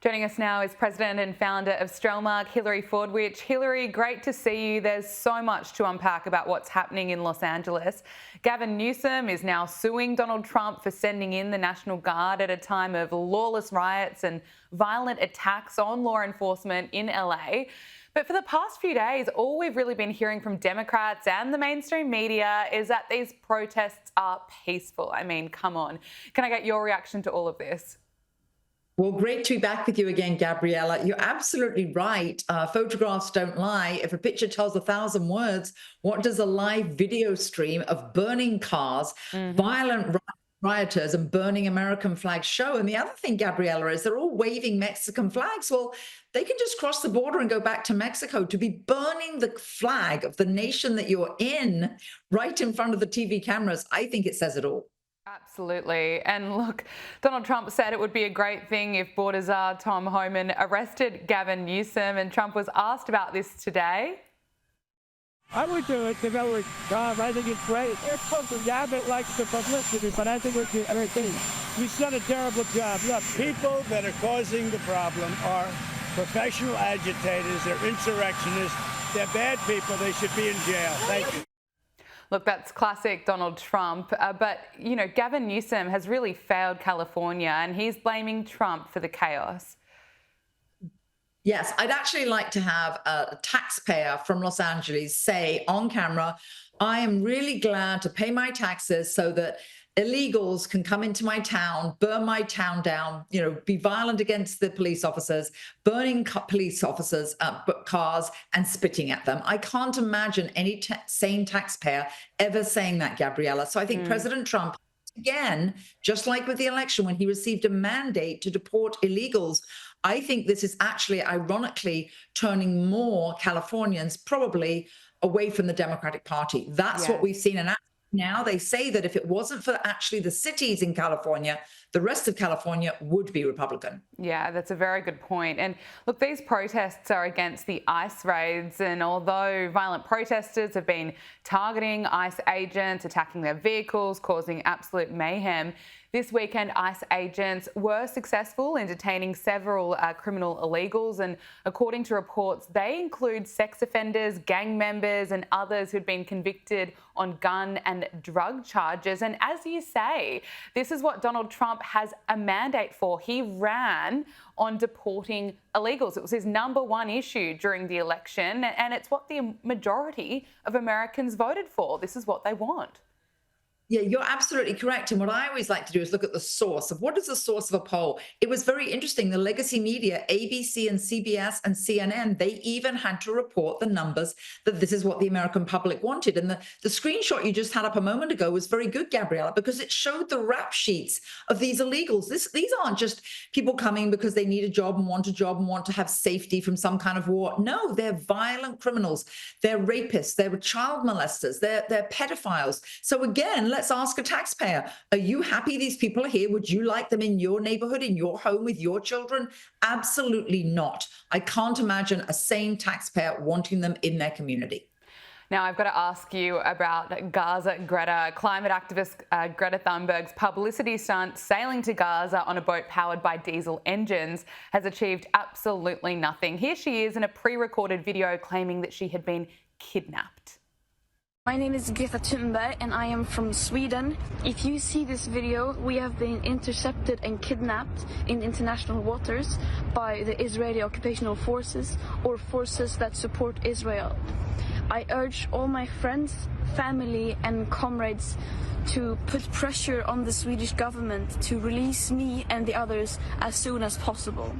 Joining us now is President and founder of Strelmark, Hilary Fordwich. Hilary, great to see you. There's so much to unpack about what's happening in Los Angeles. Gavin Newsome is now suing Donald Trump for sending in the National Guard at a time of lawless riots and violent attacks on law enforcement in LA. But for the past few days, all we've really been hearing from Democrats and the mainstream media is that these protests are peaceful. I mean, come on. Can I get your reaction to all of this? Well, great to be back with you again, Gabriella. You're absolutely right. Photographs don't lie. If a picture tells 1,000 words, what does a live video stream of burning cars, violent rioters and burning American flags show? And the other thing, Gabriella, is they're all waving Mexican flags. Well, they can just cross the border and go back to Mexico. To be burning the flag of the nation that you're in right in front of the TV cameras, I think it says it all. Absolutely. And look, Donald Trump said it would be a great thing if Border Czar Tom Homan arrested Gavin Newsome, and Trump was asked about this today. I would do it if I were Trump. I think it's great. Gavin likes the publicity, but I think it's a great thing. He's done a terrible job. Look, people that are causing the problem are professional agitators. They're insurrectionists. They're bad people. They should be in jail. Thank you. Look, that's classic Donald Trump. But, you know, Gavin Newsome has really failed California and he's blaming Trump for the chaos. Yes, I'd actually like to have a taxpayer from Los Angeles say on camera, I am really glad to pay my taxes so that illegals can come into my town, burn my town down, you know, be violent against the police officers, burning police officers' cars and spitting at them. I can't imagine any sane taxpayer ever saying that, Gabriella. So I think President Trump, again, just like with the election, when he received a mandate to deport illegals, I think this is actually ironically turning more Californians probably away from the Democratic Party. That's what we've seen. And now they say that if it wasn't for actually the cities in California, the rest of California would be Republican. Yeah, that's a very good point. And look, these protests are against the ICE raids. And although violent protesters have been targeting ICE agents, attacking their vehicles, causing absolute mayhem, this weekend, ICE agents were successful in detaining several criminal illegals. And according to reports, they include sex offenders, gang members, and others who'd been convicted on gun and drug charges. And as you say, this is what Donald Trump has a mandate for. He ran on deporting illegals. It was his #1 issue during the election, and it's what the majority of Americans voted for. This is what they want. Yeah, you're absolutely correct. And what I always like to do is look at the source of what is the source of a poll. It was very interesting. The legacy media, ABC and CBS and CNN, they even had to report the numbers that this is what the American public wanted. And the screenshot you just had up a moment ago was very good, Gabriella, because it showed the rap sheets of these illegals. These aren't just people coming because they need a job and want to have safety from some kind of war. No, they're violent criminals. They're rapists. They're child molesters. They're pedophiles. So again, let's ask a taxpayer, are you happy these people are here? Would you like them in your neighborhood, in your home with your children? Absolutely not. I can't imagine a sane taxpayer wanting them in their community. Now, I've got to ask you about Gaza Greta. Climate activist Greta Thunberg's publicity stunt sailing to Gaza on a boat powered by diesel engines has achieved absolutely nothing. Here she is in a pre-recorded video claiming that she had been kidnapped. My name is Greta Thunberg and I am from Sweden. If you see this video, we have been intercepted and kidnapped in international waters by the Israeli occupational forces or forces that support Israel. I urge all my friends, family and comrades to put pressure on the Swedish government to release me and the others as soon as possible.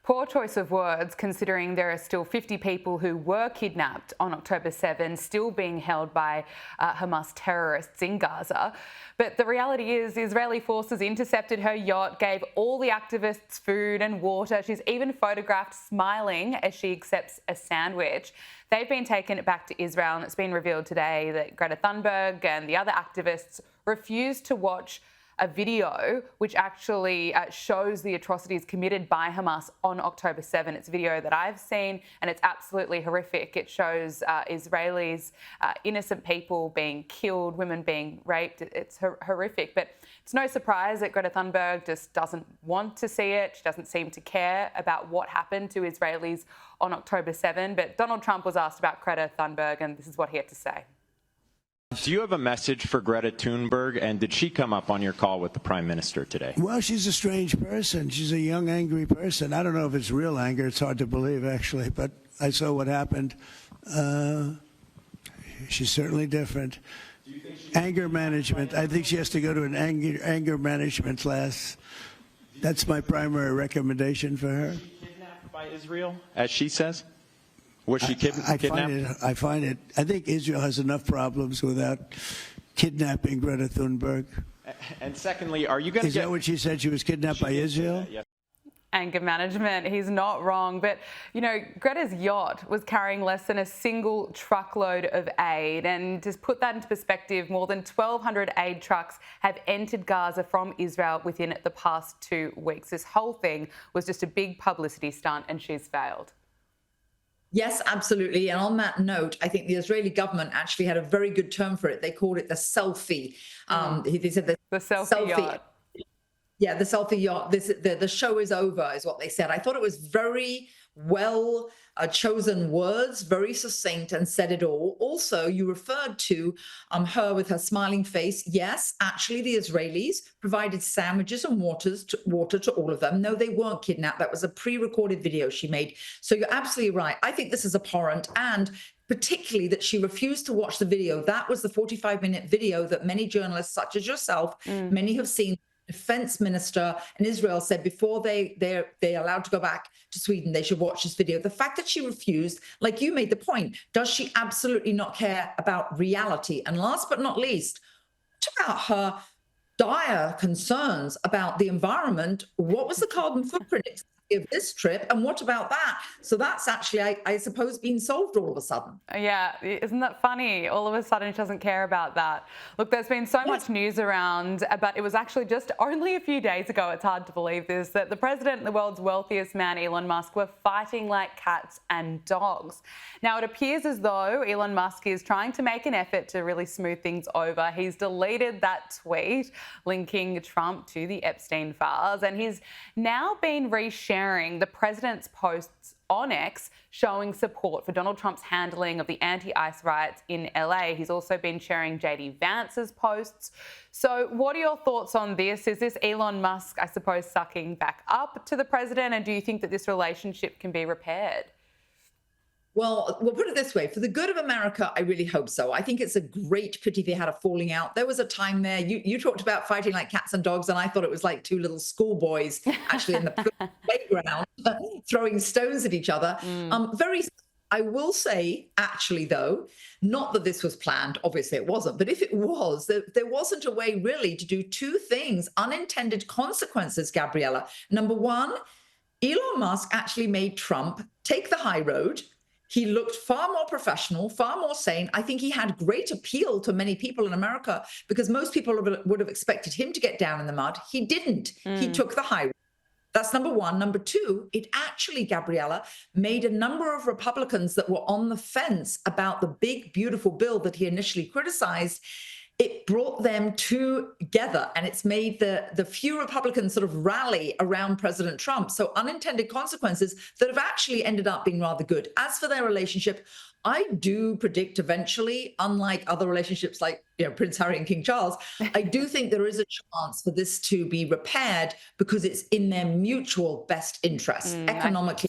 Poor choice of words, considering there are still 50 people who were kidnapped on October 7, still being held by Hamas terrorists in Gaza. But the reality is Israeli forces intercepted her yacht, gave all the activists food and water. She's even photographed smiling as she accepts a sandwich. They've been taken back to Israel, and it's been revealed today that Greta Thunberg and the other activists refused to watch a video which actually shows the atrocities committed by Hamas on October 7. It's a video that I've seen, and it's absolutely horrific. It shows Israelis, innocent people being killed, women being raped. It's horrific. But it's no surprise that Greta Thunberg just doesn't want to see it. She doesn't seem to care about what happened to Israelis on October 7. But Donald Trump was asked about Greta Thunberg, and this is what he had to say. Do you have a message for Greta Thunberg, and did she come up on your call with the Prime Minister today? Well, she's a strange person. She's a young, angry person. I don't know if it's real anger. It's hard to believe, actually, but I saw what happened. She's certainly different. Anger management. I think she has to go to an anger management class. That's my primary recommendation for her. Was she kidnapped by Israel, as she says? Was she kidnapped? I find it. I think Israel has enough problems without kidnapping Greta Thunberg. And secondly, are you going to Is that what she said? She was kidnapped by Israel? Yes. Anger management, he's not wrong. But, you know, Greta's yacht was carrying less than a single truckload of aid. And to put that into perspective, more than 1,200 aid trucks have entered Gaza from Israel within the past 2 weeks. This whole thing was just a big publicity stunt, and she's failed. Yes, absolutely. And on that note, I think the Israeli government actually had a very good term for it. They called it the selfie. They said the selfie yacht. Yeah, the selfie yacht. The show is over, is what they said. I thought it was very well chosen words, very succinct, and said it all. Also, you referred to her with her smiling face. Yes, actually, the Israelis provided sandwiches and water to all of them. No, they weren't kidnapped. That was a pre-recorded video she made. So you're absolutely right. I think this is abhorrent, and particularly that she refused to watch the video. That was the 45-minute video that many journalists, such as yourself, many have seen. Defense minister in Israel said before they're allowed to go back to Sweden, they should watch this video. The fact that she refused, like you made the point, does she absolutely not care about reality? And last but not least, what about her dire concerns about the environment? What was the carbon footprint of this trip, and what about that? So that's actually, I suppose, been solved all of a sudden. Yeah, isn't that funny? All of a sudden she doesn't care about that. Look, there's been so much news around, but it was actually just only a few days ago, it's hard to believe this, that the president and the world's wealthiest man, Elon Musk, were fighting like cats and dogs. Now, it appears as though Elon Musk is trying to make an effort to really smooth things over. He's deleted that tweet linking Trump to the Epstein files, and he's now been resharing the president's posts on X showing support for Donald Trump's handling of the anti-ICE riots in LA. He's also been sharing JD Vance's posts. So what are your thoughts on this? Is this Elon Musk, I suppose, sucking back up to the president? And do you think that this relationship can be repaired? Well, we'll put it this way. For the good of America, I really hope so. I think it's a great pity they had a falling out. There was a time there, you talked about fighting like cats and dogs, and I thought it was like two little schoolboys actually in the playground throwing stones at each other. I will say, actually, though, not that this was planned. Obviously, it wasn't. But if it was, there wasn't a way really to do two things, unintended consequences, Gabriella. Number one, Elon Musk actually made Trump take the high road. He looked far more professional, far more sane. I think he had great appeal to many people in America because most people would have expected him to get down in the mud. He didn't. He took the high road. That's number one. Number two, it actually, Gabriella, made a number of Republicans that were on the fence about the big, beautiful bill that he initially criticized. It brought them together, and it's made the few Republicans sort of rally around President Trump. So unintended consequences that have actually ended up being rather good. As for their relationship, I do predict eventually, unlike other relationships like Prince Harry and King Charles, I do think there is a chance for this to be repaired because it's in their mutual best interest, economically.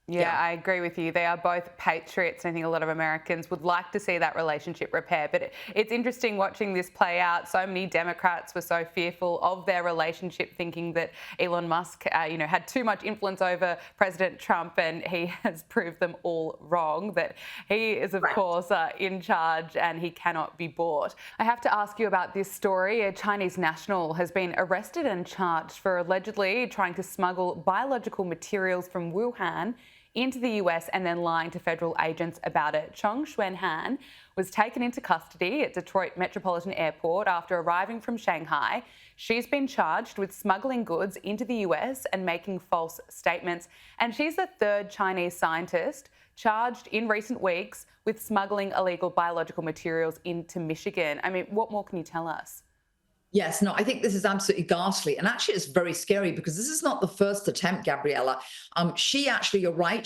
Yeah, I agree with you. They are both patriots, and I think a lot of Americans would like to see that relationship repaired. But it's interesting watching this play out. So many Democrats were so fearful of their relationship, thinking that Elon Musk, had too much influence over President Trump, and he has proved them all wrong, that he is, of course, in charge and he cannot be bought. I have to ask you about this story. A Chinese national has been arrested and charged for allegedly trying to smuggle biological materials from Wuhan into the US and then lying to federal agents about it. Chong Xuan-Han was taken into custody at Detroit Metropolitan Airport after arriving from Shanghai. She's been charged with smuggling goods into the US and making false statements. And she's the third Chinese scientist charged in recent weeks with smuggling illegal biological materials into Michigan. I mean, what more can you tell us? Yes, no, I think this is absolutely ghastly. And actually, it's very scary because this is not the first attempt, Gabriella. She actually, you're right,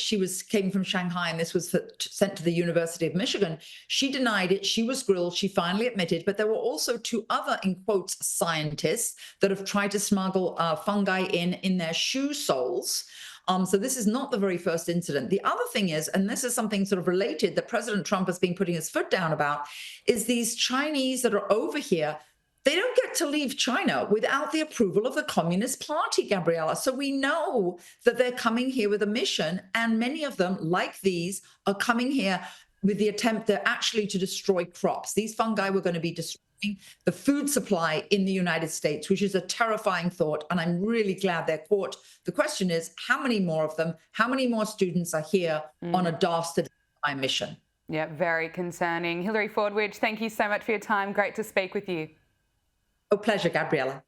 came from Shanghai and this was sent to the University of Michigan. She denied it. She was grilled. She finally admitted. But there were also two other, in quotes, scientists that have tried to smuggle fungi in their shoe soles. So this is not the very first incident. The other thing is, and this is something sort of related that President Trump has been putting his foot down about, is these Chinese that are over here. They don't get to leave China without the approval of the Communist Party, Gabriella. So we know that they're coming here with a mission, and many of them, like these, are coming here with the attempt actually to destroy crops. These fungi were going to be destroying the food supply in the United States, which is a terrifying thought, and I'm really glad they're caught. The question is, how many more of them, how many more students are here on a dastardly mission? Yeah, very concerning. Hilary Fordwich, thank you so much for your time. Great to speak with you. A pleasure, Gabriella.